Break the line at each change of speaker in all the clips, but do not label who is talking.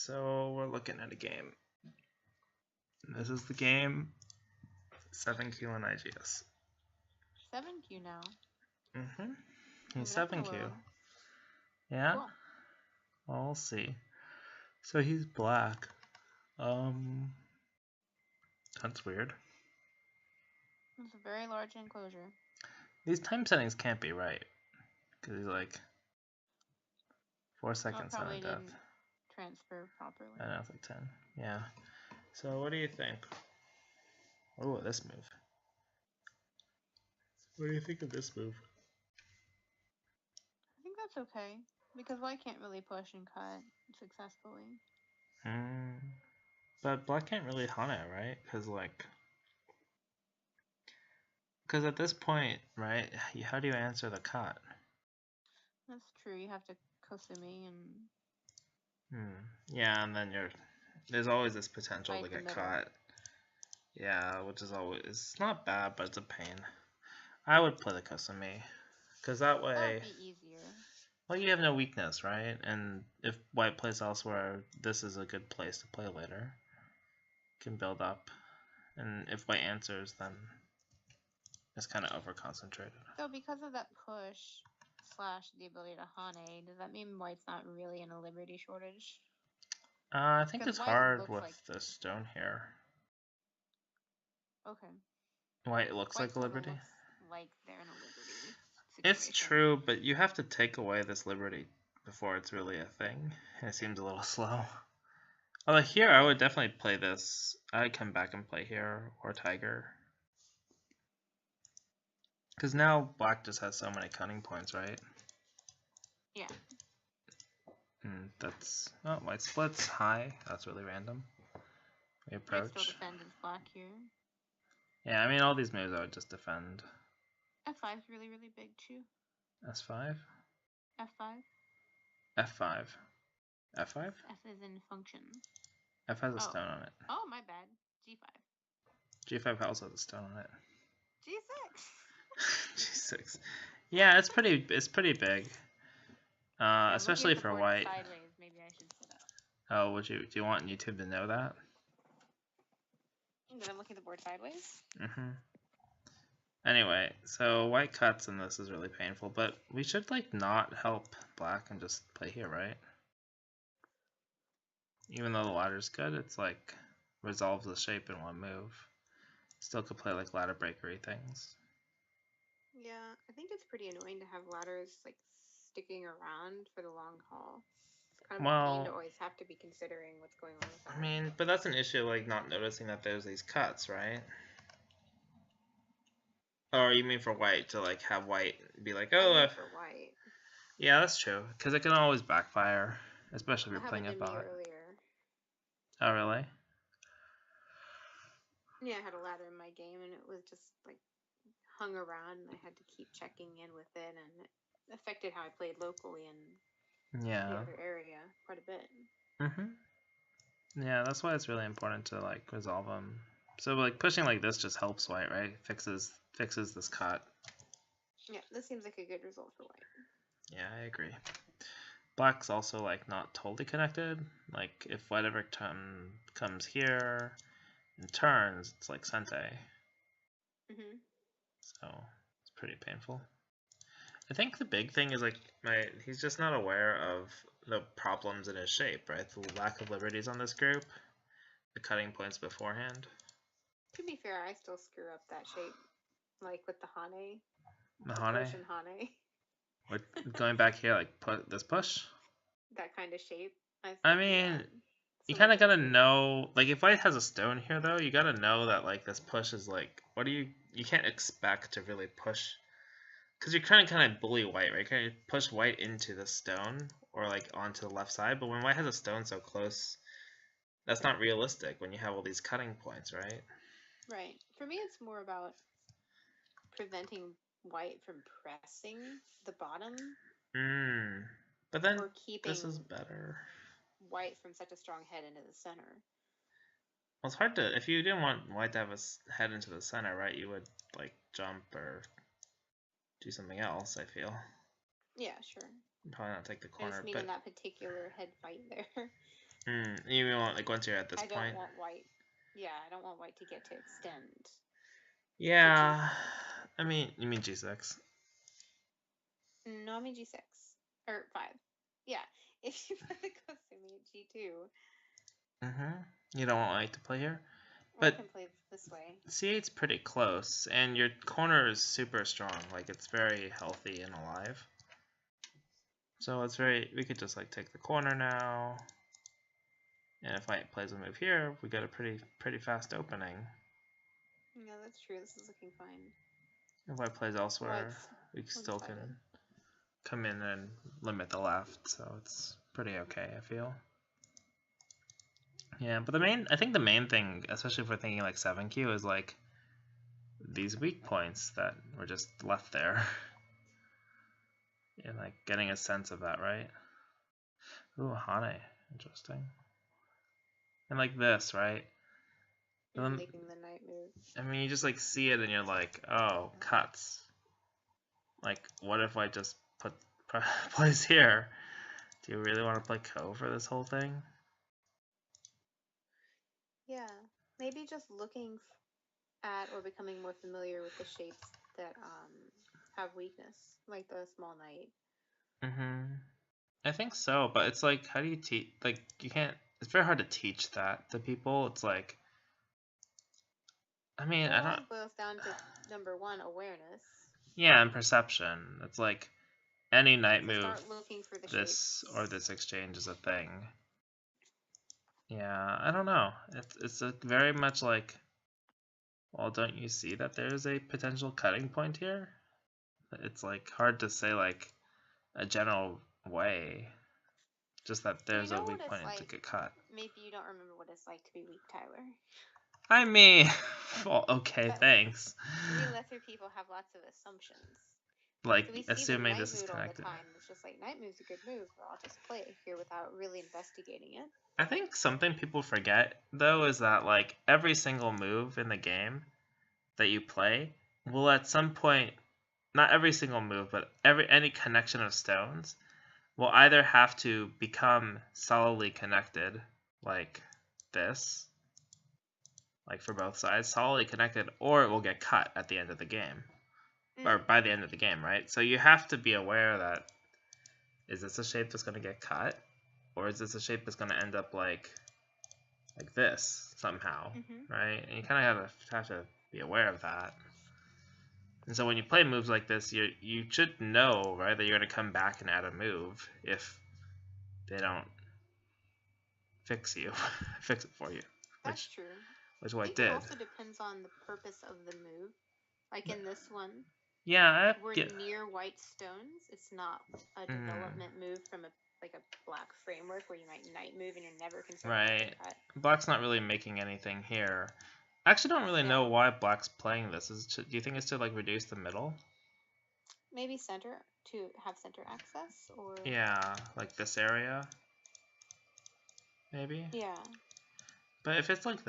So we're looking at a game. This is the game 7Q and IGS.
7Q now.
He's
Moving up
7Q.
a little.
Yeah?
Cool.
Well, we'll see. So he's black. That's weird.
It's a very large enclosure.
These time settings can't be right. Because he's like 4 seconds on
Probably
death.
didn't transfer properly.
I know, it's like 10. Yeah. So what do you think? Oh, this move. What do you think of this move?
I think that's okay. Because white can't really push and cut successfully.
But black can't really hunt it, right? Because at this point, right, how do you answer the cut?
That's true. You have to Kusumi and...
Yeah, and then there's always this potential
right
to get
middle.
caught. Yeah, which is always, it's not bad, but it's a pain. I would play the Kusumi. Because that way...
That would be easier.
Well, you have no weakness, right? And if white plays elsewhere, this is a good place to play later. Can build up. And if white answers, then it's kind of over-concentrated.
So because of that push / the ability to Hane, does that mean white's not really in a liberty shortage?
I think it's hard with the stone here.
Okay.
White looks like a liberty?
Like they're in a liberty situation.
It's true, but you have to take away this liberty before it's really a thing. It seems a little slow. Although here, I would definitely play this. I'd come back and play here, or Tiger. Because now black just has so many cunning points, right?
Yeah.
That's... Oh, white splits high. That's really random. We approach.
White still defends as black here.
Yeah, I mean, all these moves I would just defend.
F5's really, really big too.
S5?
F5.
F5. F5?
F is in function.
F has a stone on it.
Oh, my bad. G5.
G5 also has a stone on it.
G6.
G6. Yeah, it's pretty big. Especially for white.
Sideways, maybe I should sit up.
Oh, do you want YouTube to know that?
That I'm looking at the board sideways?
Anyway, so white cuts and this is really painful, but we should like not help black and just play here, right? Even though the ladder's good, it's like resolves the shape in one move. Still could play like ladder breakery things.
Yeah, I think it's pretty annoying to have ladders like sticking around for the long haul. It's kind of a pain to always have to be considering what's going on with that.
I mean, but that's an issue, like not noticing that there's these cuts, right? Or you mean for white, to like have white be like, oh,
for white.
Yeah, that's true, because it can always backfire, especially if you're playing a bot. Oh, really?
Yeah, I had a ladder in my game, and it was just like hung around, and I had to keep checking in with it, and it affected how I played locally in the other area quite a bit.
Yeah, that's why it's really important to like resolve them. So like pushing like this just helps white, right? Fixes this cut.
Yeah, this seems like a good result for white.
Yeah, I agree. Black's also like not totally connected. Like if white ever comes here and turns, it's like Sente. So it's pretty painful. I think the big thing is like he's just not aware of the problems in his shape, right? The lack of liberties on this group, the cutting points beforehand.
To be fair, I still screw up that shape, like with the Hane.
The Hane?
Hane.
What, going back here, like this push?
That kind of shape.
I mean, you kind of gotta know, like if white has a stone here though, you gotta know that like this push is like, you can't expect to really push, because you're trying to kind of bully white, right? Kind of push white into the stone or like onto the left side, but when white has a stone so close, that's not realistic when you have all these cutting points, right?
Right. For me, it's more about preventing white from pressing the bottom.
But then
or keeping
this is better.
White from such a strong head into the center.
Well, it's hard to, if you didn't want white to have a head into the center, right, you would like jump or do something else, I feel.
Yeah, sure.
Probably not take the corner.
I just mean in that particular head fight there.
You want like once you're at this
point?
I
don't want white. Yeah, I don't want white to get to extend.
Yeah, I mean, you mean G6?
No, I mean G6 or 5. Yeah, if you put the Kosumi at G2.
You don't want white to play here.
But I can play this way.
C8's pretty close, and your corner is super strong. Like, it's very healthy and alive. So it's very... We could just, like, take the corner now. And if white plays a move here, we get a pretty fast opening.
Yeah, that's true. This is looking fine.
If white plays elsewhere, we still can come in and limit the left. So it's pretty okay, I feel. Yeah, but I think the main thing, especially if we're thinking like 7Q, is like these weak points that were just left there. And like getting a sense of that, right? Ooh, Hane. Interesting. And like this, right?
And making the knight move.
I mean, you just like see it and you're like, oh, cuts. Like, what if I just plays here? Do you really want to play Ko for this whole thing?
Yeah, maybe just looking at or becoming more familiar with the shapes that have weakness, like the small knight.
I think so, but it's like, how do you teach? Like, you can't. It's very hard to teach that to people. It's like, I mean, I don't.
It boils down to number one, awareness.
Yeah, and perception. It's like any knight move.
Start looking for the
this
shapes.
Or this exchange is a thing. Yeah, I don't know. It's a very much like, well, don't you see that there's a potential cutting point here? It's like hard to say like a general way. Just that there's a weak point to get cut.
Maybe you don't remember what it's like to be weak, Tyler.
I mean, well, okay, thanks.
We lesser people have lots of assumptions.
Like, so assuming this is connected.
All the time. It's just like, knight move's a good move, but I'll just play it here without really investigating it.
I think something people forget, though, is that, like, every single move in the game that you play will at some point, not every single move, but any connection of stones will either have to become solidly connected, like this, like for both sides, solidly connected, or it will get cut at the end of the game. Or by the end of the game, right? So you have to be aware that, is this a shape that's going to get cut? Or is this a shape that's going to end up like this somehow, right? And you kind of have to be aware of that. And so when you play moves like this, you should know, right, that you're going to come back and add a move if they don't fix it for you.
That's true.
Which what did.
It also depends on the purpose of the move. Like in this one.
Yeah,
we're near white stones. It's not a development move from a black framework where you might knight move and you're never concerned
right. About that. Black's not really making anything here. I actually don't really know why Black's playing this. Do you think it's to like reduce the middle?
Maybe center, to have center access, or
yeah, like this area. Maybe.
Yeah.
But if it's like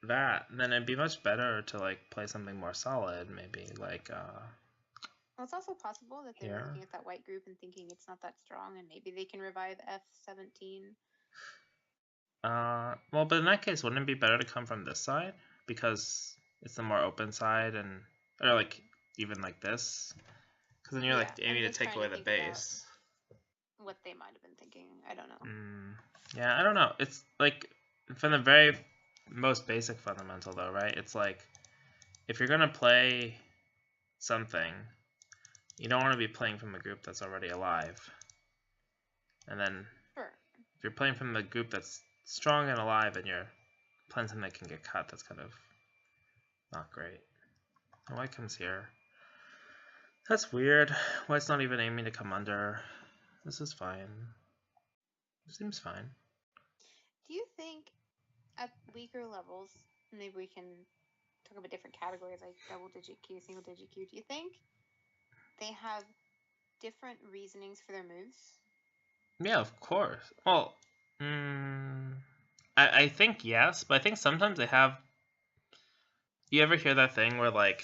that, then it'd be much better to like play something more solid. Maybe like.
Well, it's also possible that they're looking at that white group and thinking it's not that strong, and maybe they can revive F17.
Well, but in that case, wouldn't it be better to come from this side because it's the more open side, or like even like this, because then you're like aiming to take away the base.
What they might have been thinking, I don't know.
Yeah, I don't know. It's like from the very most basic fundamental, though, right? It's like if you're gonna play something, you don't want to be playing from a group that's already alive. And then if you're playing from the group that's strong and alive and you're playing something that can get cut, that's kind of not great. And white comes here. That's weird. White's not even aiming to come under. This is fine. It seems fine.
Do you think at weaker levels, maybe we can talk about different categories like double-digit Q, single-digit Q, do you think they have different reasonings for their moves?
Yeah, of course. Well, I think yes, but I think sometimes they have. You ever hear that thing where like,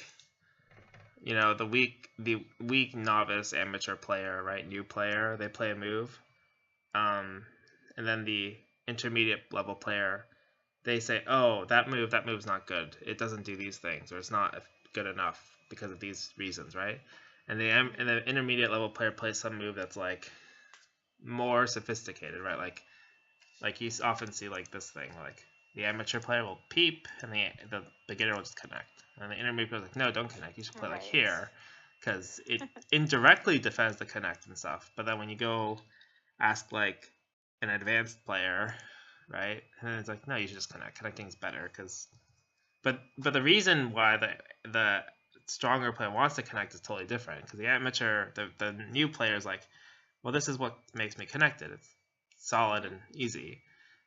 you know, the weak novice amateur player, right, new player, they play a move, and then the intermediate level player, they say, oh, that move's not good. It doesn't do these things, or it's not good enough because of these reasons, right? And the intermediate level player plays some move that's like more sophisticated, right? Like you often see like this thing, like the amateur player will peep, and the beginner will just connect. And the intermediate player is like, no, don't connect. You should play like here, because it indirectly defends the connect and stuff. But then when you go ask like an advanced player, right, and it's like, no, you should just connect. Connecting's better, because but the reason why the stronger player wants to connect is totally different. Because the amateur, the new player is like, well, this is what makes me connected. It's solid and easy.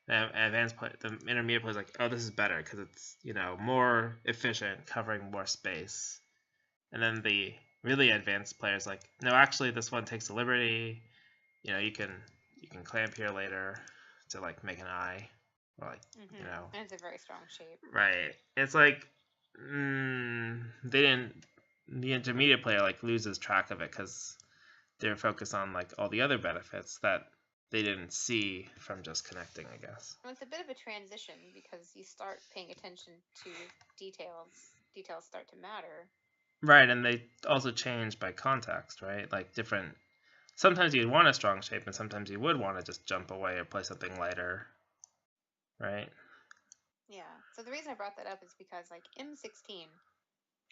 The advanced play, the intermediate player is like, oh, this is better because it's, you know, more efficient, covering more space. And then the really advanced player is like, no, actually, this one takes the liberty. You know, you can clamp here later to like make an eye, or like you know.
And it's a very strong shape.
Right. It's like they didn't. The intermediate player like loses track of it because they're focused on like all the other benefits that they didn't see from just connecting, I guess.
Well, it's a bit of a transition because you start paying attention to details. Details start to matter.
Right, and they also change by context, right? Like different. Sometimes you'd want a strong shape, and sometimes you would want to just jump away or play something lighter, right?
Yeah. So the reason I brought that up is because like M16.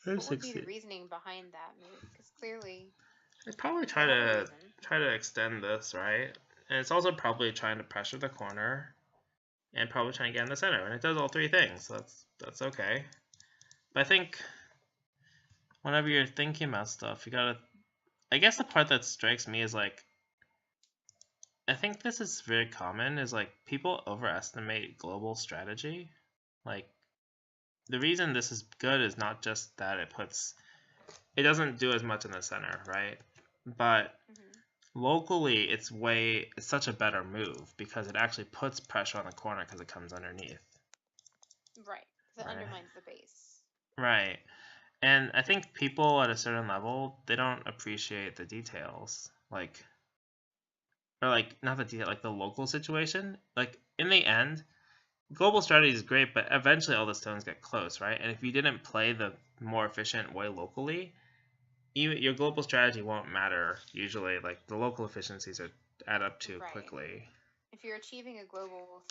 What would be the reasoning behind that move? Because clearly,
I'd probably try to extend this, right? And it's also probably trying to pressure the corner, and probably trying to get in the center. And it does all three things, so that's okay. But I think whenever you're thinking about stuff, you gotta. I guess the part that strikes me is like, I think this is very common, is like people overestimate global strategy. Like, the reason this is good is not just that it doesn't do as much in the center, right? But locally, it's such a better move because it actually puts pressure on the corner because it comes underneath.
Right. Because it undermines the base.
Right. And I think people at a certain level, they don't appreciate the details. Not the detail, like the local situation. Like, in the end, global strategy is great, but eventually all the stones get close, right? And if you didn't play the more efficient way locally, your global strategy won't matter usually. Like, the local efficiencies add up too quickly.
If you're achieving a global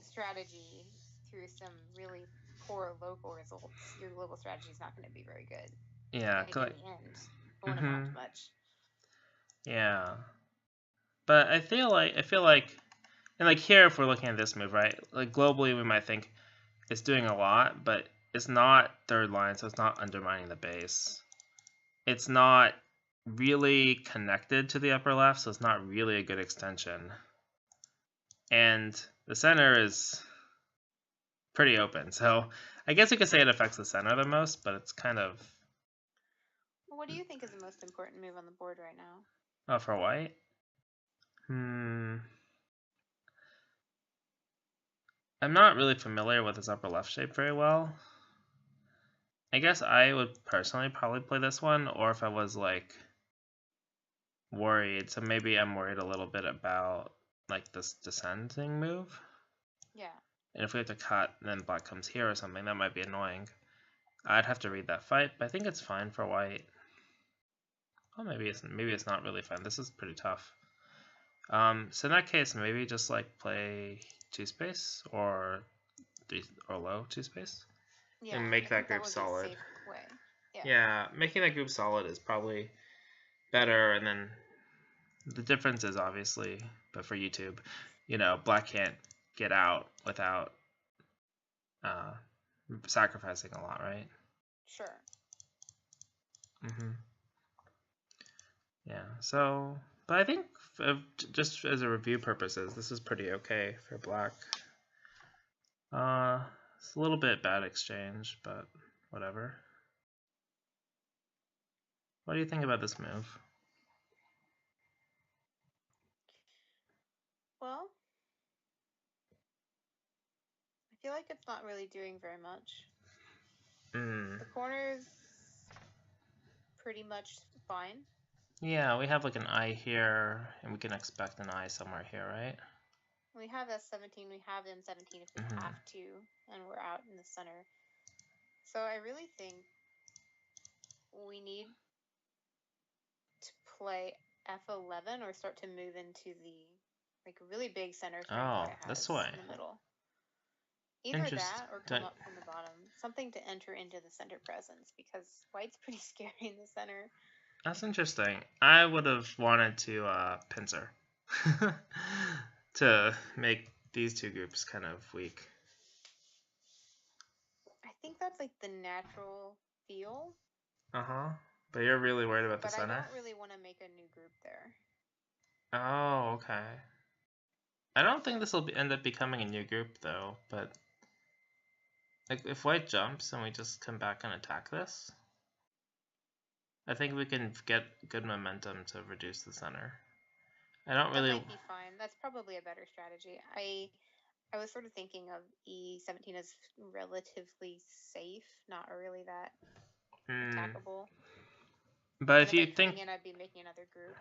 strategy through some really poor local results, your global strategy is not going to be very good.
Yeah,
in the end, it won't amount to much.
Yeah, but I feel like, and like here, if we're looking at this move, right? Like globally, we might think it's doing a lot, but it's not third line, so it's not undermining the base. It's not really connected to the upper left, so it's not really a good extension. And the center is pretty open, so I guess you could say it affects the center the most, but it's kind of...
Well, what do you think is the most important move on the board right now?
Oh, for white? I'm not really familiar with this upper left shape very well. I guess I would personally probably play this one, or if I was like worried, so maybe I'm worried a little bit about like this descending move.
Yeah.
And if we have to cut and then black comes here or something, that might be annoying. I'd have to read that fight, but I think it's fine for white. Well, maybe it's not really fine. This is pretty tough. So in that case, maybe just like play 2-space or low 2-space.
Yeah,
and make that group solid.
Yeah,
making that group solid is probably better, and then the difference is obviously, but for YouTube, you know, black can't get out without sacrificing a lot, right?
Sure.
Yeah, so, but I think just as a review purposes, this is pretty okay for black. It's a little bit bad exchange, but whatever. What do you think about this move?
Well, I feel like it's not really doing very much. The corner's pretty much fine.
Yeah, we have like an eye here, and we can expect an eye somewhere here, right?
We have S17, we have M17 if we have to, and we're out in the center. So I really think we need to play F11 or start to move into the like really big center string White has
this way.
in the middle. Either that or come up from the bottom. Something to enter into the center presence, because White's pretty scary in the center.
That's interesting. I would have wanted to pincer to make these two groups kind of weak.
I think that's like the natural feel.
But you're really worried about the center?
But I don't really want to make a new group there.
Oh, okay. I don't think this will end up becoming a new group, though, but like if White jumps and we just come back and attack this, I think we can get good momentum to reduce the center. I don't really...
That might be fine. That's probably a better strategy. I was sort of thinking of E17 as relatively safe, not really that attackable.
But if you think...
I'd be making another group.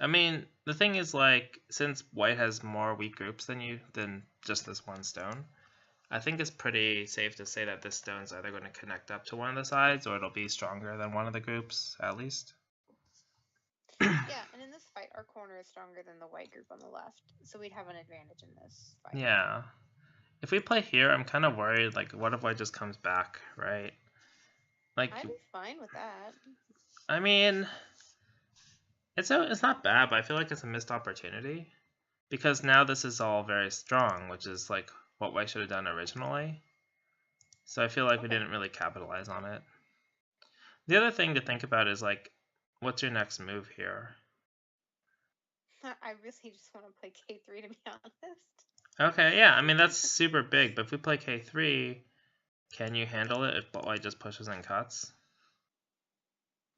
I mean, the thing is, like, since White has more weak groups than just this one stone, I think it's pretty safe to say that this stone's either going to connect up to one of the sides or it'll be stronger than one of the groups, at least.
Yeah, and in this fight, our corner is stronger than the White group on the left, so we'd have an advantage in this fight.
Yeah. If we play here, I'm kind of worried, like, what if White just comes back, right? Like,
I'd be fine with that.
I mean... It's not bad, but I feel like it's a missed opportunity. Because now this is all very strong, which is like what White should have done originally. So I feel like we didn't really capitalize on it. The other thing to think about is like, what's your next move here?
I really just want to play K3, to be honest.
Okay, yeah, I mean that's super big, but if we play K3, can you handle it if White just pushes and cuts?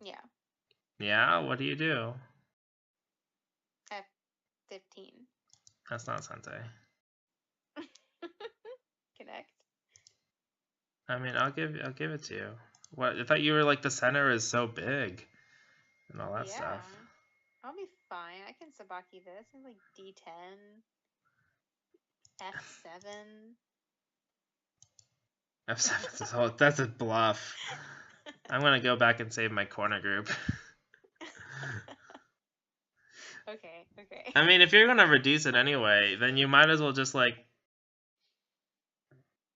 Yeah.
Yeah, what do you do?
F15.
That's not Sente.
Connect.
I mean, I'll give it to you. What? I thought you were like the center is so big and all that stuff.
I'll be fine. I can Sabaki this. I'm like D10, F7.
F7. That's a bluff. I'm gonna go back and save my corner group.
Okay.
I mean, if you're gonna reduce it anyway, then you might as well just like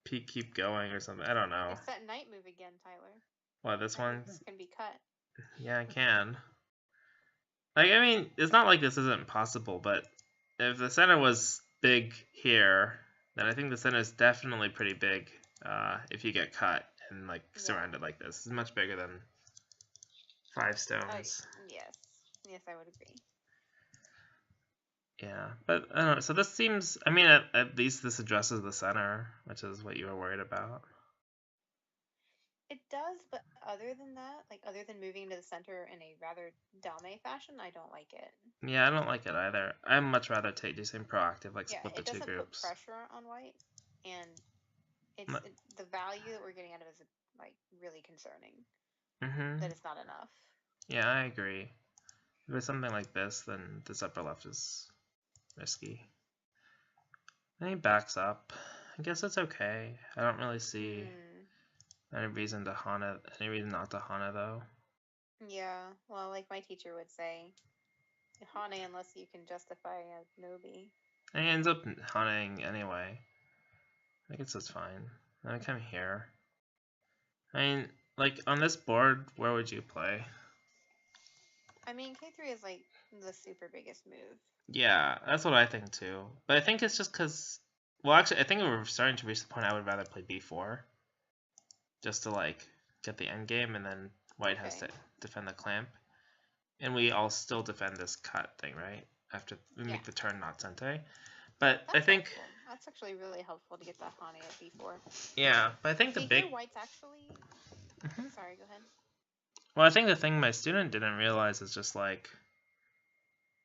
keep going or something. I don't know.
It's that knight move again, Tyler.
What, this one?
This can be cut.
Yeah, I can. Like, I mean, it's not like this isn't possible, but if the center was big here, then I think the center is definitely pretty big if you get cut and like surrounded like this. It's much bigger than 5 stones.
Yes, I would agree.
Yeah, but I don't know. So this seems, I mean, at least this addresses the center, which is what you were worried about.
It does, but other than that, like other than moving to the center in a rather dame fashion, I don't like it.
Yeah, I don't like it either. I'd much rather do something proactive, like split the two groups.
It doesn't put pressure on White, and the value that we're getting out of it is like really concerning. That it's not enough.
Yeah, I agree. If it's something like this, then this upper left is risky. And he backs up. I guess it's okay. I don't really see any reason not to Hana though.
Yeah, well, like my teacher would say, Hana unless you can justify a Nobi.
And he ends up Hanaing anyway. I guess that's fine. Then I come here. I mean, like on this board, where would you play?
I mean, K3 is like the super biggest move.
Yeah, that's what I think too. But I think it's just because, well, actually, I think we're starting to reach the point I would rather play B4. Just to, like, get the end game, and then White has to defend the clamp. And we all still defend this cut thing, right? After we make the turn not Sente. But I think...
helpful. That's actually really helpful to get that Hane at B4.
Yeah, but I think the big...
White's actually... Sorry, go ahead.
Well, I think the thing my student didn't realize is just, like,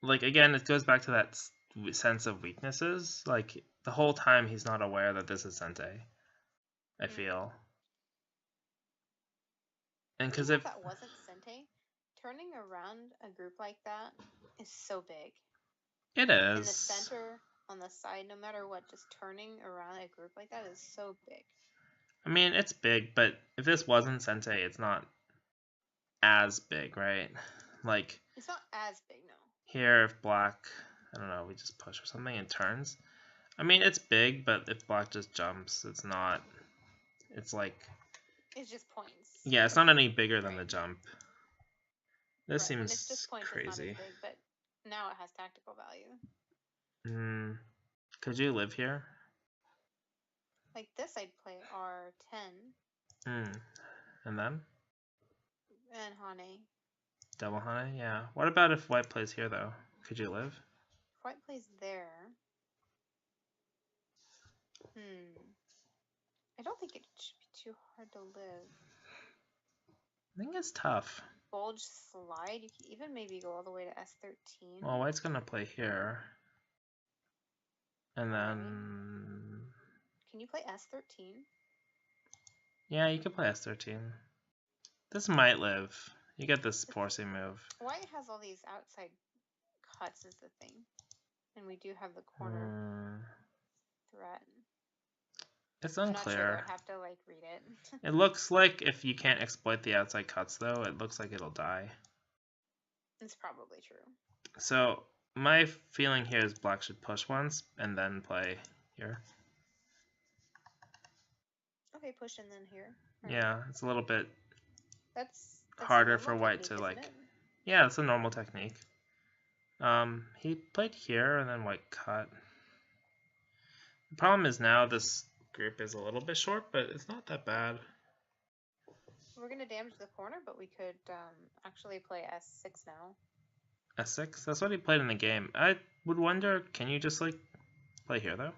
again, it goes back to that sense of weaknesses. Like, the whole time he's not aware that this is Sente, I feel. And because if
that wasn't Sente, turning around a group like that is so big.
It is.
In the center, on the side, no matter what, just turning around a group like that is so big.
I mean, it's big, but if this wasn't Sente, it's not as big, right? Like,
it's not as big, no.
Here, if black, I don't know, we just push or something and turns. I mean, it's big, but if black just jumps, it's not. It's like.
It's just points.
Yeah, it's not any bigger than the jump. This seems
it's just points,
crazy.
it's not as big, but now it has tactical value.
Could you live here?
Like this, I'd play R10.
And then?
And Hane.
Double Hane? Yeah. What about if white plays here, though? Could you live?
If white plays there... I don't think it should be too hard to live.
I think it's tough.
Bulge slide? You can even maybe go all the way to S13.
Well, white's going to play here. And then...
Can you play S13?
Yeah, you can play S13. This might live. You get this forcing move.
White has all these outside cuts is the thing. And we do have the corner threat.
It's unclear.
I'm not sure. I'd have to like read it.
It looks like if you can't exploit the outside cuts, though, it looks like it'll die.
It's probably true.
So my feeling here is black should push once and then play here.
Okay, push and then here.
Right. Yeah, it's a little bit
that's
harder for white to like. Yeah, it's a normal technique. He played here and then white cut. The problem is now this group is a little bit short, but it's not that bad.
We're going to damage the corner, but we could actually play S6 now.
S6? That's what he played in the game. I would wonder, can you just like play here though?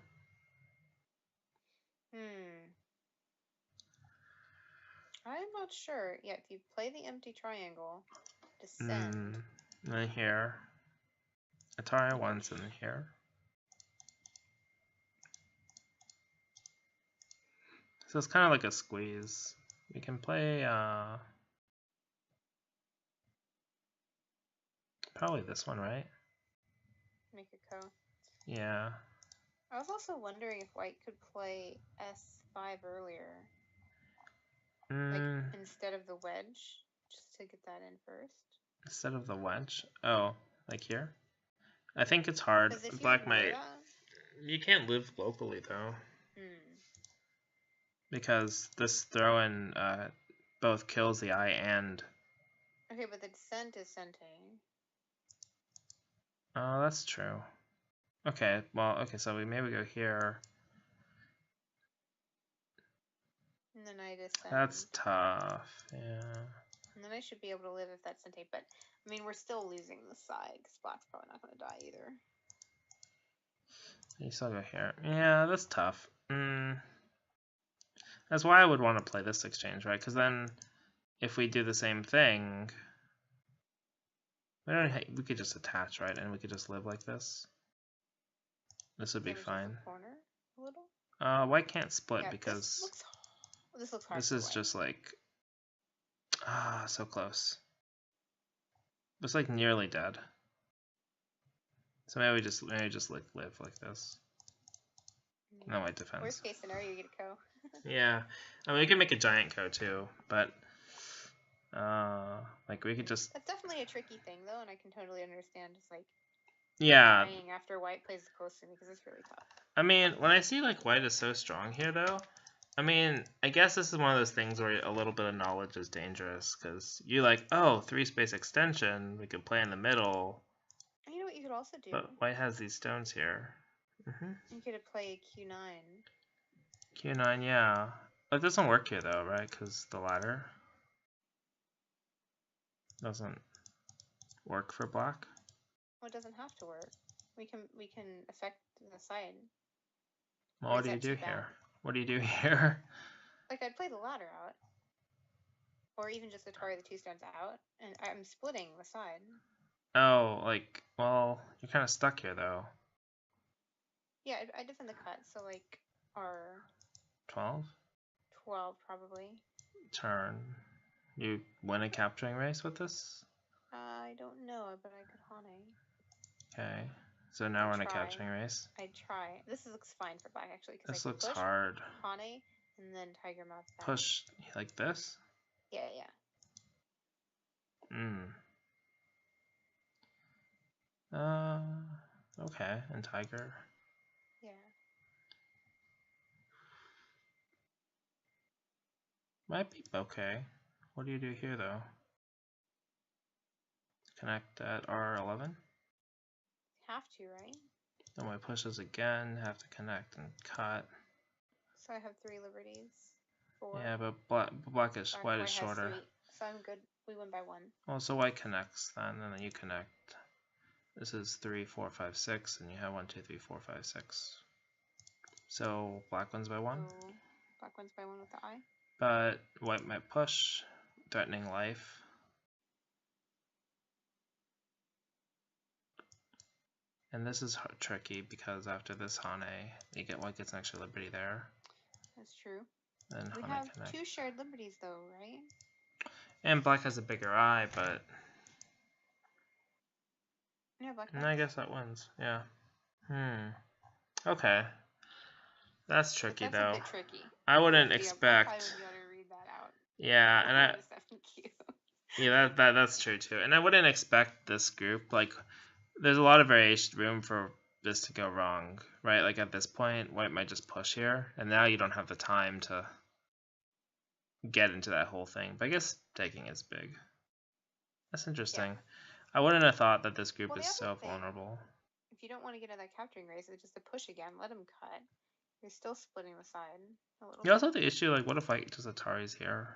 I'm not sure. Yeah, if you play the empty triangle, descend.
And then here. Atari once and then here. So it's kind of like a squeeze. We can play probably this one, right?
Make a ko.
Yeah.
I was also wondering if white could play S5 earlier. Like instead of the wedge, just to get that in first.
Instead of the wedge? Oh, like here? I think it's hard. Black might. You can't live locally though. Because this throw in both kills the eye and.
Okay, but the descent is Sente.
Oh, that's true. Okay, well, okay, so we maybe go here.
And then I descend.
That's tough, yeah.
And then I should be able to live if that's Sente, but I mean, we're still losing the side because black's probably not going to die either.
You still go here. Yeah, that's tough. That's why I would want to play this exchange, right? Because then, if we do the same thing, we could just attach, right? And we could just live like this. This would be fine.
Corner a little?
White can't split because
this looks hard.
This is just like so close. It's like nearly dead. So maybe we just like live like this. No white defense.
Worst case scenario, you get a ko.
Yeah, I mean we can make a giant ko too, but like we could just.
That's definitely a tricky thing though, and I can totally understand just like.
Yeah.
Dying after white plays close to me because it's really tough.
I mean, when I see like white is so strong here though, I mean, I guess this is one of those things where a little bit of knowledge is dangerous because you're like, oh, 3-space extension, we could play in the middle.
And you know what you could also do?
But white has these stones here.
You could play Q9.
Q9, yeah. It doesn't work here though, right? Because the ladder doesn't work for black.
Well, it doesn't have to work. We can affect the side.
Well, what do you do here? What do you do here?
Like I'd play the ladder out, or even just Atari the 2 stones out, and I'm splitting the side.
Oh, like, well, you're kind of stuck here though.
Yeah, I defend the cut, so like our
12?
12 probably.
Turn. You win a capturing race with this?
I don't know, but I could Hane.
Okay. So now we're in a capturing race.
I'd try. This looks fine for black, actually.
This looks hard.
Hane, and then Tiger Mouth back.
Push like this?
Yeah.
Okay. And Tiger.
Yeah.
Might be okay. What do you do here, though? Connect at R11?
Have to, right?
Then my pushes again, have to connect and cut.
So I have 3 liberties. 4.
Yeah, but black is white is shorter.
So I'm good. We win by 1.
Well, so white connects then, and then you connect. This is 3, 4, 5, 6, and you have 1, 2, 3, 4, 5, 6. So black wins by 1.
So black wins by 1 with the eye.
But white might push, threatening life. And this is tricky because after this Hane, you get white gets an extra liberty there.
That's true.
Then
we have connect. 2 shared liberties though, right?
And black has a bigger eye, but
yeah, black.
And I guess that wins. Yeah. Okay. That's tricky though.
A bit tricky.
I wouldn't expect.
I would be able to read that out.
Yeah, and yeah, that's true too. And I wouldn't expect this group, like, there's a lot of room for this to go wrong, right? Like at this point, white might just push here, and now you don't have the time to get into that whole thing. But I guess taking is big. That's interesting. Yeah. I wouldn't have thought that this group is so vulnerable.
If you don't want to get in that capturing race, it's just a push again. Let him cut. You're still splitting the side a little.
You also have the issue, like, what if I just Atari's here?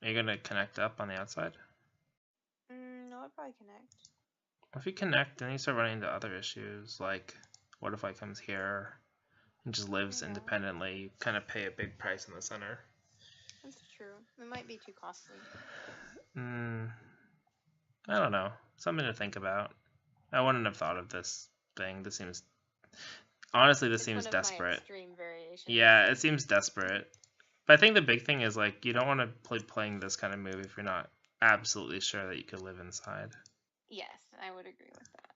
Are you gonna connect up on the outside?
No, I'd probably connect.
If you connect, then you start running into other issues, like what if I comes here and just lives independently? You kind of pay a big price in the center.
That's true. It might be too costly.
I don't know. Something to think about. I wouldn't have thought of this thing. This seems... Honestly, this seems desperate.
Extreme variations.
Yeah, it seems desperate. But I think the big thing is, like, you don't want to playing this kind of move if you're not absolutely sure that you could live inside.
Yes, I would agree with that.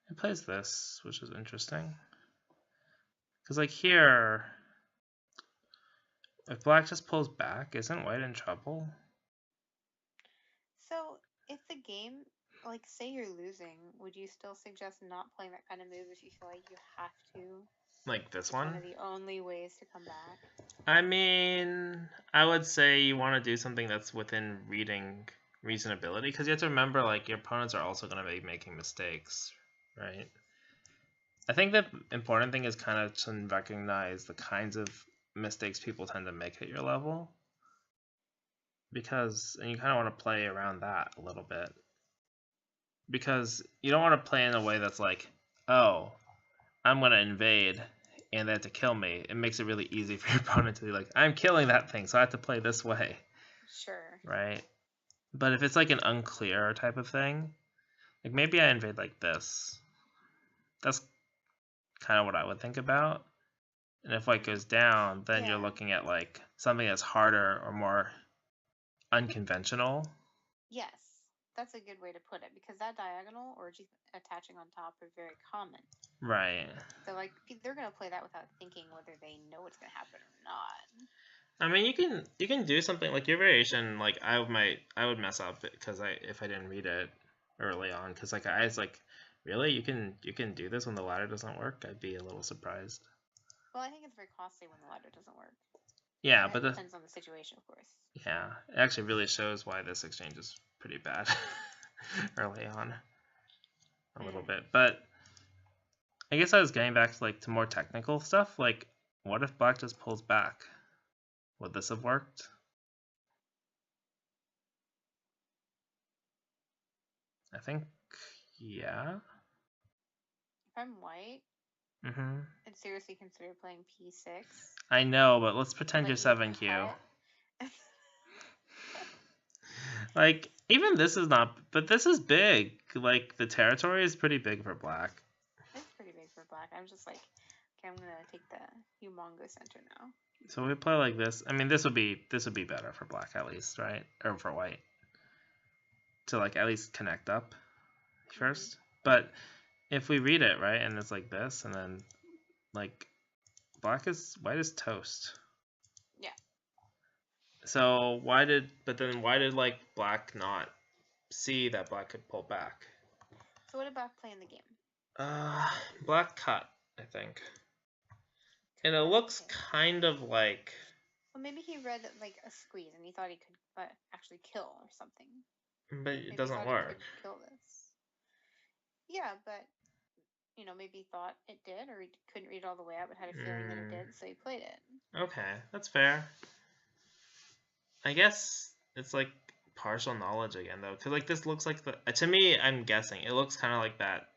It plays this, which is interesting. Because, like, here, if black just pulls back, isn't white in trouble?
So, if the game, like, say you're losing, would you still suggest not playing that kind of move if you feel like you have to?
Like this one?
One of the only ways to come back.
I mean, I would say you want to do something that's within reasonability, because you have to remember, like, your opponents are also going to be making mistakes, right? I think the important thing is kind of to recognize the kinds of mistakes people tend to make at your level, because, and you kind of want to play around that a little bit, because you don't want to play in a way that's like, oh, I'm going to invade and they have to kill me. It makes it really easy for your opponent to be like, I'm killing that thing, so I have to play this way.
Sure.
Right? But if it's like an unclear type of thing, like maybe I invade like this. That's kind of what I would think about. And if white goes down, then you're looking at like something that's harder or more unconventional.
Yes. That's a good way to put it, because that diagonal or just attaching on top are very common.
Right.
So, like, they're going to play that without thinking whether they know what's going to happen or not.
I mean, you can do something like your variation. Like I would mess up because if I didn't read it early on, because like I was like, really, you can do this when the ladder doesn't work? I'd be a little surprised.
Well, I think it's very costly when the ladder doesn't work.
Yeah, but
it depends on the situation, of course.
Yeah, it actually really shows why this exchange is pretty bad early on, a little bit. But I guess I was getting back to like to more technical stuff. Like, what if black just pulls back? Would this have worked? I think, yeah.
If I'm white, I'd seriously consider playing P6.
I know, but let's pretend you're 7Q. Like, even this is not, but this is big. Like, the territory is pretty big for black.
It's pretty big for black. I'm just like, okay, I'm gonna take the humongous center now.
So we play like this. I mean, this would be better for black at least, right? Or for white. to like at least connect up first. But if we read it right, and it's like this, and then like white is toast.
Yeah.
So why did like black not see that black could pull back?
So what did black play in the game?
Black cut, I think. And it looks kind of like...
Well, maybe he read like a squeeze and he thought he could actually kill or something.
But it doesn't work.
Kill this. Yeah, but you know, maybe he thought it did, or he couldn't read it all the way out, but had a feeling that it did, so he played it.
Okay, that's fair. I guess it's like partial knowledge again, though, because like this looks like to me, I'm guessing it looks kind of like that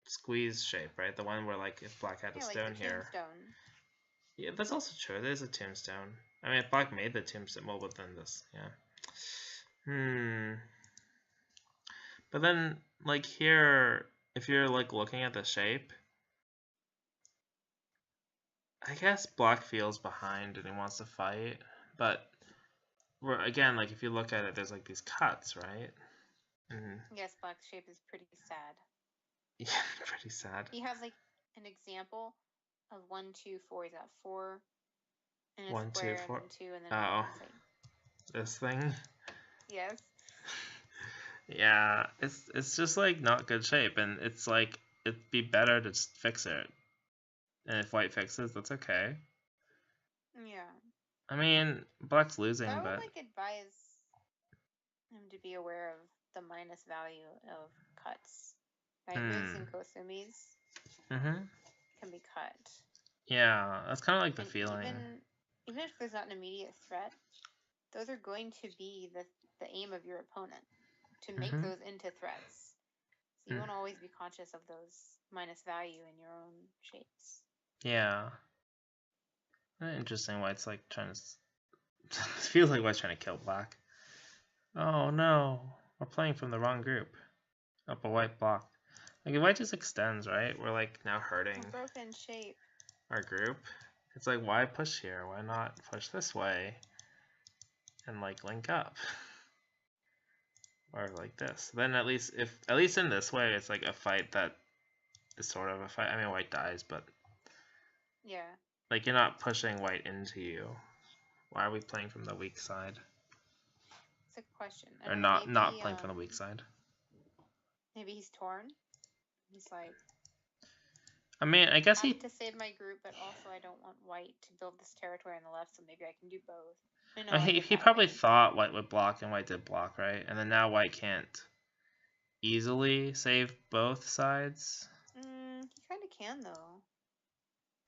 squeeze shape, right? The one where like if black had a stone
like the
here.
Tombstone.
Yeah, that's also true. There's a tombstone. I mean, if black made the tombstone, well, within this, yeah. But then, like here, if you're like looking at the shape, I guess black feels behind and he wants to fight, but again, like if you look at it, there's like these cuts, right?
Yes, black's shape is pretty sad.
Yeah, pretty sad.
He has like an example of 1, 2, 4. He's got 4 and a
1,
square
2, 4.
And then 2 and then
like, this thing.
Yes.
Yeah, it's just like not good shape, and it's like it'd be better to just fix it. And if white fixes, that's okay.
Yeah.
I mean, black's losing,
I would
but
like advise him to be aware of the minus value of cuts. Right, moves and kosumis can be cut.
Yeah, that's kind of like the feeling.
Even if there's not an immediate threat, those are going to be the aim of your opponent, to make those into threats. So you want to always be conscious of those minus value in your own shapes.
Yeah. Interesting. White's like trying to... it feels like White's trying to kill black. Oh no, we're playing from the wrong group. Up a white block. Like if white just extends, right? We're like now hurting
a broken shape.
Our group. It's like, why push here? Why not push this way and like link up? Or like this. Then at least in this way, it's like a fight that is sort of a fight. I mean, white dies, but
yeah,
like you're not pushing white into you. Why are we playing from the weak side?
It's a question.
Or not playing from the weak side.
Maybe he's torn. He's like,
I mean, I guess
I have to save my group, but also I don't want white to build this territory on the left, so maybe I can do both.
He probably thought white would block and white did block, right? And then now white can't easily save both sides.
He kind of can, though.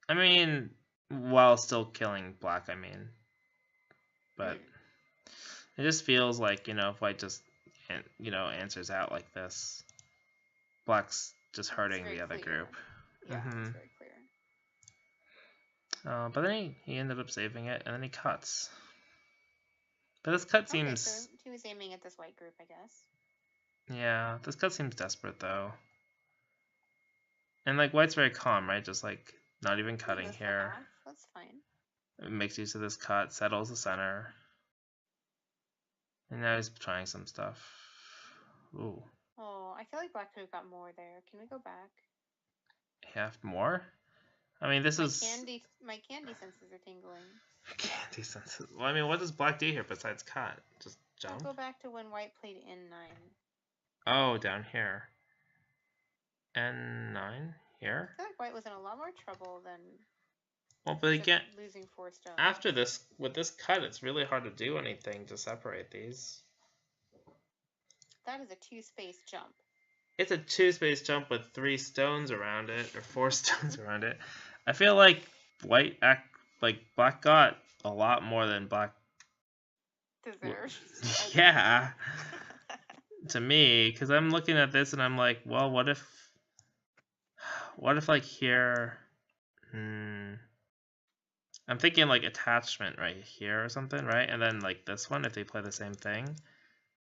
I mean, while still killing black, I mean. But it just feels like, if white just, answers out like this, black's just hurting the other group.
Yeah, it's very clear.
But then he ended up saving it, and then he cuts. But this cut seems...
so he was aiming at this white group, I guess.
Yeah, this cut seems desperate, though. And, like, white's very calm, right? Just, like, not even cutting here.
That's fine.
It makes use of this cut, settles the center. And now he's trying some stuff. Ooh.
Oh, I feel like black could have got more there. Can we go back?
Half more? I mean, this is...
My candy senses are tingling.
Candy senses. Well, I mean, what does black do here besides cut? Just jump?
I'll go back to when white played N9.
Oh, down here. N9? Here?
I feel like white was in a lot more trouble than...
Well, but again,
losing 4 stones.
After this, with this cut, it's really hard to do anything to separate these.
That is a 2-space jump.
It's a 2-space jump with 3 stones around it, or 4 stones around it. I feel like black got a lot more than black
deserves.
Yeah. To me, because I'm looking at this and I'm like, well, what if like here, I'm thinking like attachment right here or something, right? And then like this one, if they play the same thing,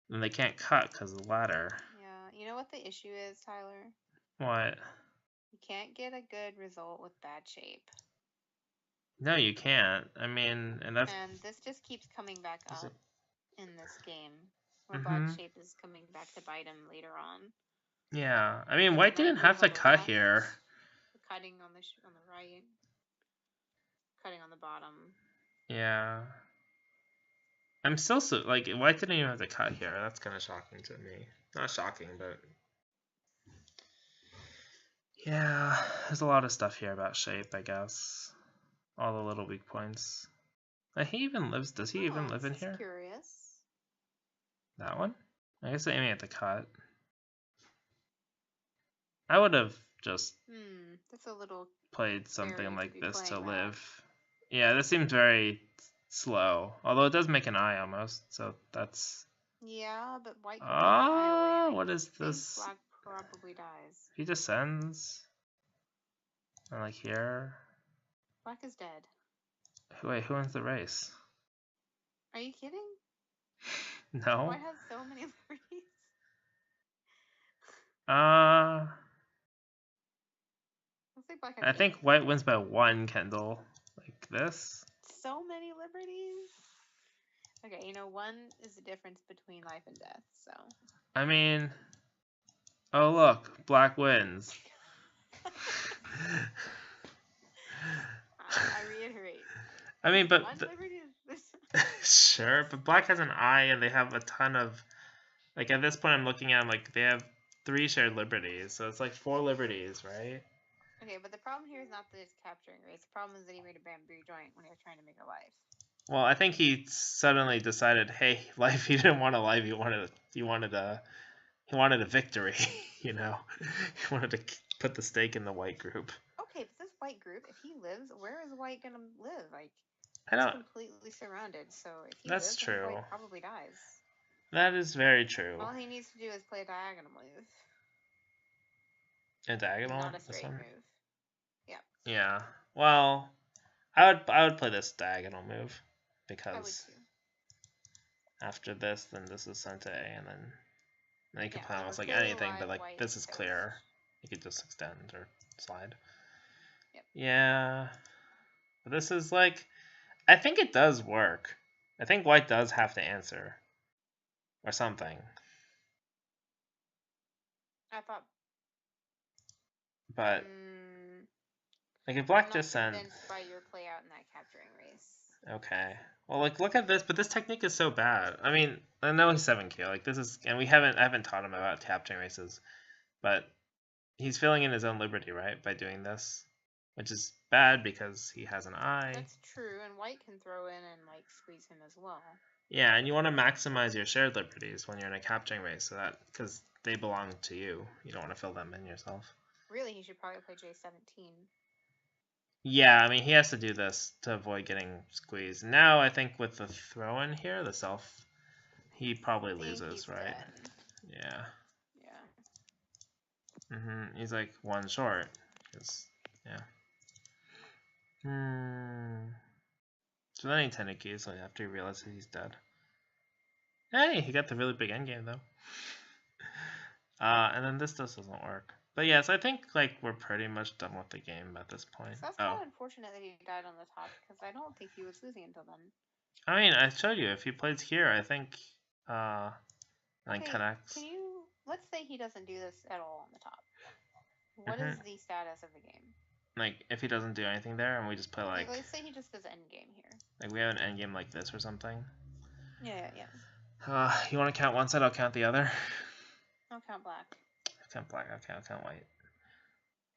then they can't cut because of the ladder.
Yeah, you know what the issue is, Tyler?
What?
You can't get a good result with bad shape.
No, you can't. I mean, and this
just keeps coming back up in this game Where black shape is coming back to bite him later on.
Yeah, I mean, white didn't have to cut here.
Cutting on the right. Cutting on the bottom.
Yeah. I'm still so like, white didn't even have to cut here. That's kind of shocking to me. Not shocking, but yeah, there's a lot of stuff here about shape, I guess. All the little weak points. He even lives. Does he even live in here?
Curious.
That one? I guess aiming at the cut. I would have just
that's a little
played something like this to live. Yeah, this seems very slow. Although it does make an eye almost, so that's...
Yeah, but white can take the eye away.
What is this?
Black probably dies.
He descends. And like here.
Black is dead.
Wait, who wins the race?
Are you kidding?
No.
White has so many liberties.
I think white wins by 1, Kendall. Like this.
So many liberties. Okay, you know, 1 is the difference between life and death, so.
I mean, oh look, black wins.
I reiterate.
I mean, but
1 liberty is
sure, but black has an eye, and they have a ton of, like, at this point I'm looking at them, like, they have 3 shared liberties, so it's like 4 liberties, right?
Okay, but the problem here is not that it's capturing race. The problem is that he made a bamboo joint when he was trying to make a life.
Well, I think he suddenly decided, hey, life. He didn't want a life. He wanted a victory. You know, he wanted to put the stake in the white group.
Okay, but this white group, if he lives, where is white gonna live? Like,
he's
completely surrounded. So if he
lives,
true. White probably dies.
That is very true.
All he needs to do is play a diagonal move.
A diagonal?
Not a straight move. Yeah.
Yeah. Well, I would play this diagonal move because after this, then this is Sente, and then you can play almost like anything, but like this is clear. You could just extend or slide.
Yep.
Yeah. But this is like, I think it does work. I think white does have to answer. Or something.
I thought.
But like if black
just
sends.
Convinced by your play out in that capturing race.
Okay. Well, like look at this, but this technique is so bad. I mean, I know he's 7Q. Like this is, and I haven't taught him about capturing races, but he's filling in his own liberty, right, by doing this, which is bad because he has an eye.
That's true, and white can throw in and like squeeze him as well.
Yeah, and you want to maximize your shared liberties when you're in a capturing race, so that because they belong to you, you don't want to fill them in yourself.
Really, he should probably play J17.
Yeah, I mean he has to do this to avoid getting squeezed. Now I think with the throw in here, the self, he probably loses, right?
Dead.
Yeah.
Yeah.
He's like 1 short. Yeah. So then he 10 keys after he realizes he's dead. Hey, he got the really big endgame though. And then this just doesn't work. But yes, I think like we're pretty much done with the game at this point.
So that's kind of unfortunate that he died on the top because I don't think he was losing until then.
I mean, I showed you if he plays here, I think and connects.
Can you let's say he doesn't do this at all on the top. What is the status of the game?
Like if he doesn't do anything there and we just play like
let's say he just does endgame here.
Like we have an endgame like this or something.
Yeah.
You want to count one side? I'll count the other.
I'll count black.
I'll count black. I'll count white.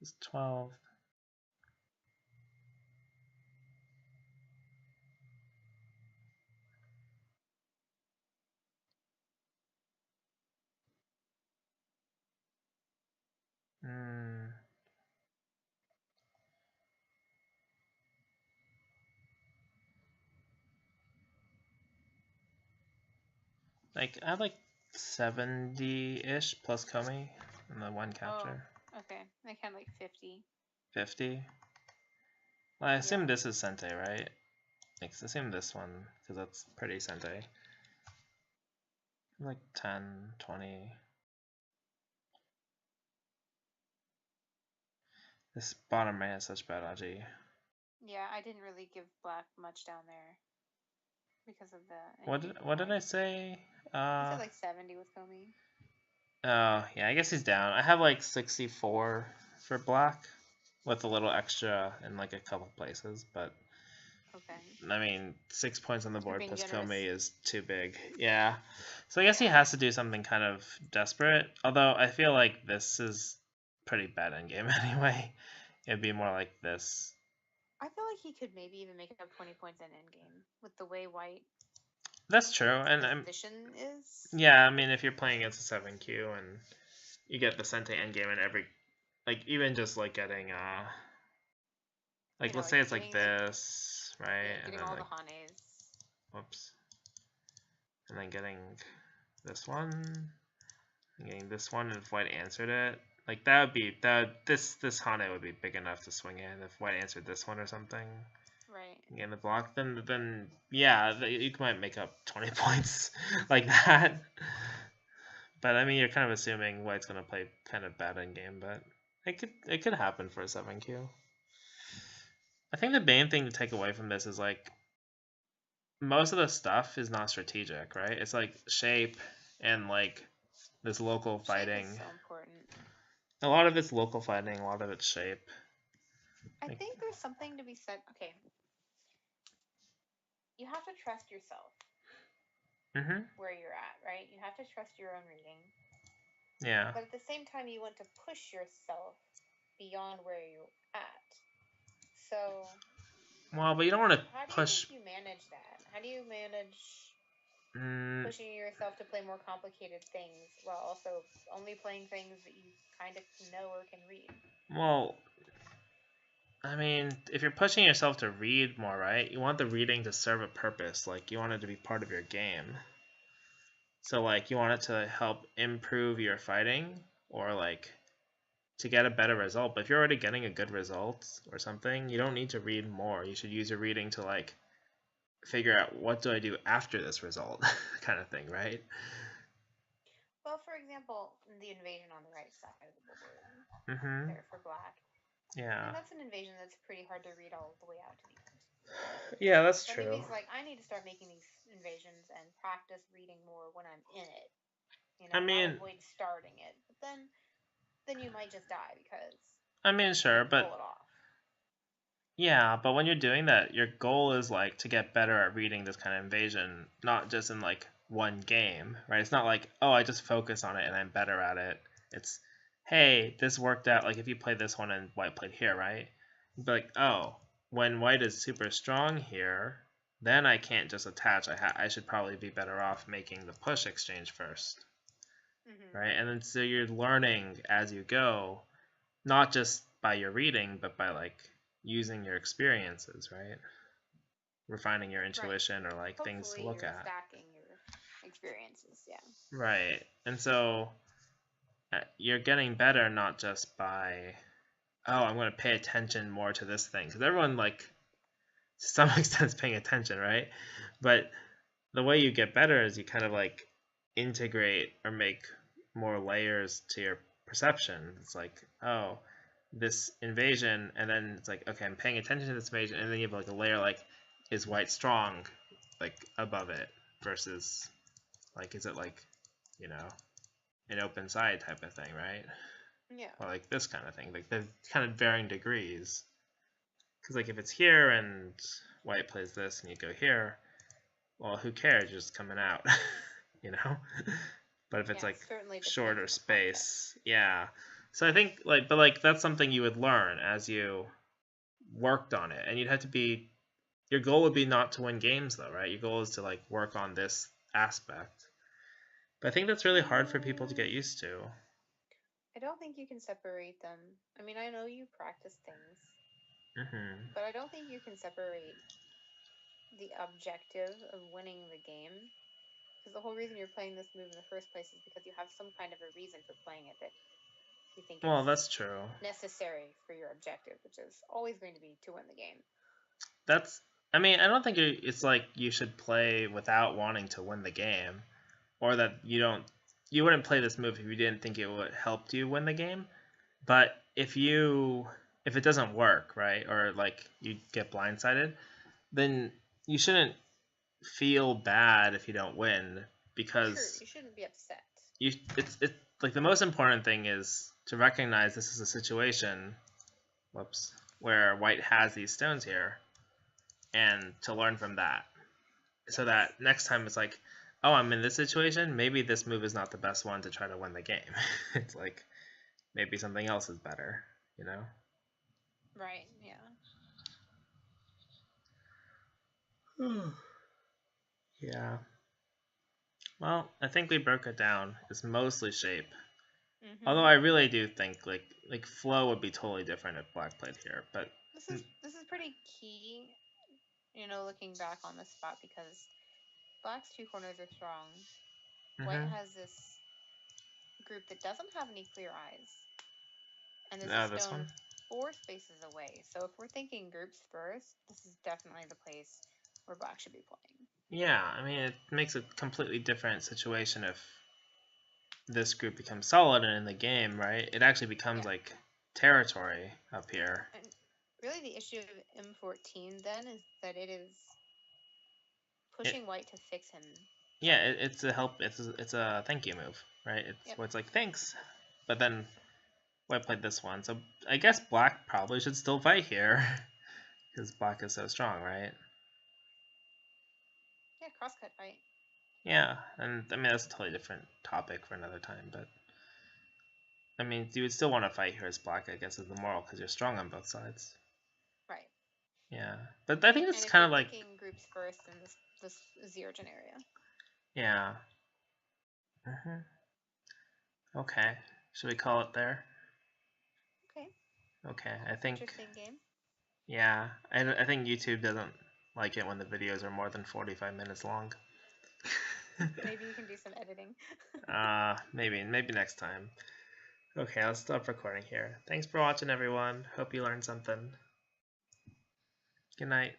It's 12. Like I have like 70-ish plus Komi and the 1 capture.
Oh, okay. I count like 50.
50? Well, I assume this is Sente, right? Like, assume this one, because that's pretty Sente. Like 10, 20. This bottom right has such bad Aji.
Yeah, I didn't really give black much down there because of the.
What did I say?
You said like 70 with Comey.
Oh, yeah, I guess he's down. I have like 64 for black with a little extra in like a couple places, but
okay.
I mean, 6 points on the board plus
generous.
Comey is too big. Yeah. So I guess he has to do something kind of desperate, although I feel like this is pretty bad endgame anyway. It'd be more like this.
I feel like he could maybe even make up 20 points in endgame with the way white.
That's true, and
position is.
Yeah, I mean, if you're playing against a 7Q and you get the Sente endgame in every, like even just like getting like let's say it's like this, right?
Yeah, getting all the Hanes.
Whoops. And then getting this one, and getting this one, and if white answered it, like that would be this Hane would be big enough to swing in if white answered this one or something.
Right.
Getting the block, then yeah, you might make up 20 points like that. But I mean, you're kind of assuming white's gonna play kind of bad in game, but it could happen for a 7Q. I think the main thing to take away from this is like most of the stuff is not strategic, right? It's like shape and like this local fighting.
Shape is so important.
A lot of it's local fighting, a lot of it's shape.
I think there's something to be said. Okay. You have to trust yourself. Where you're at, right? You have to trust your own reading.
Yeah.
But at the same time, you want to push yourself beyond where you're at. So.
Well, but you don't want to push.
How do you manage that? How do you manage pushing yourself to play more complicated things while also only playing things that you kind of know or can read?
Well, I mean, if you're pushing yourself to read more, right? You want the reading to serve a purpose. Like, you want it to be part of your game. So, like, you want it to help improve your fighting or, like, to get a better result. But if you're already getting a good result or something, you don't need to read more. You should use your reading to, like, figure out what do I do after this result kind of thing, right?
Well, for example, the invasion on the right side of the board there for black.
Yeah.
And that's an invasion that's pretty hard to read all the way out to the end.
Yeah, that's true.
Maybe it's like, I need to start making these invasions and practice reading more when I'm in it. You know, not avoid starting it. But then you might just die because
sure, but
pull it off.
Yeah, but when you're doing that, your goal is like to get better at reading this kind of invasion, not just in like one game, right? It's not like, oh, I just focus on it and I'm better at it. It's, hey, this worked out. Like if you play this one and white played here, right? You'd be like, oh, when white is super strong here, then I can't just attach. I should probably be better off making the push exchange first, right? And then so you're learning as you go, not just by your reading, but by like using your experiences, right? Refining your intuition or like
hopefully
things to look
you're
at.
Stacking your experiences, yeah.
Right. And so you're getting better not just by, oh, I'm going to pay attention more to this thing. Because everyone, like, to some extent is paying attention, right? But the way you get better is you kind of like integrate or make more layers to your perception. It's like, oh, this invasion, and then it's like, okay, I'm paying attention to this invasion, and then you have like a layer like, is white strong, like above it, versus like, is it like, you know, an open side type of thing, right?
Yeah.
Or like this kind of thing, like they're kind of varying degrees. Because like if it's here and white plays this and you go here, well, who cares? You're just coming out, you know. But if it's like shorter space, yeah. So I think like, but like that's something you would learn as you worked on it, and you'd have to be. Your goal would be not to win games, though, right? Your goal is to like work on this aspect. But I think that's really hard for people to get used to.
I don't think you can separate them. I mean, I know you practice things, but I don't think you can separate the objective of winning the game. Because the whole reason you're playing this move in the first place is because you have some kind of a reason for playing it that you think is
that's true.
Necessary for your objective, which is always going to be to win the game.
I mean, I don't think it's like you should play without wanting to win the game, or that you wouldn't play this move if you didn't think it would help you win the game. But if it doesn't work, right, or like you get blindsided, then you shouldn't feel bad if you don't win. because
you shouldn't be upset.
It's like the most important thing is to recognize this is a situation, where white has these stones here, and to learn from that, so that next time it's like, oh, I'm in this situation, maybe this move is not the best one to try to win the game. It's like maybe something else is better, you know?
Right, yeah.
Yeah. Well, I think we broke it down. It's mostly shape. Although I really do think like flow would be totally different if black played here, but
this is pretty key, you know, looking back on the spot, because black's two corners are strong. White has this group that doesn't have any clear eyes, and there's a stone 4 spaces away. So if we're thinking groups first, this is definitely the place where black should be playing.
Yeah, I mean, it makes a completely different situation if this group becomes solid and in the game, right? It actually becomes like territory up here.
And really the issue of M14 then is that it is pushing white to fix him.
Yeah, it's a help. It's a thank you move, right? It's where it's like thanks, but then white played this one, so I guess black probably should still fight here because black is so strong, right?
Yeah, crosscut fight.
Yeah, and I mean that's a totally different topic for another time, but I mean you would still want to fight here as black, I guess, is the moral, because you're strong on both sides.
Right.
Yeah, but I think it's kind of like
groups first in this Zero-Gen area.
Yeah. Okay. Should we call it there?
Okay.
Okay. I think.
Interesting game.
Yeah, I think YouTube doesn't like it when the videos are more than 45 minutes long.
Maybe you can do some editing.
Maybe next time. Okay, I'll stop recording here. Thanks for watching, everyone. Hope you learned something. Good night.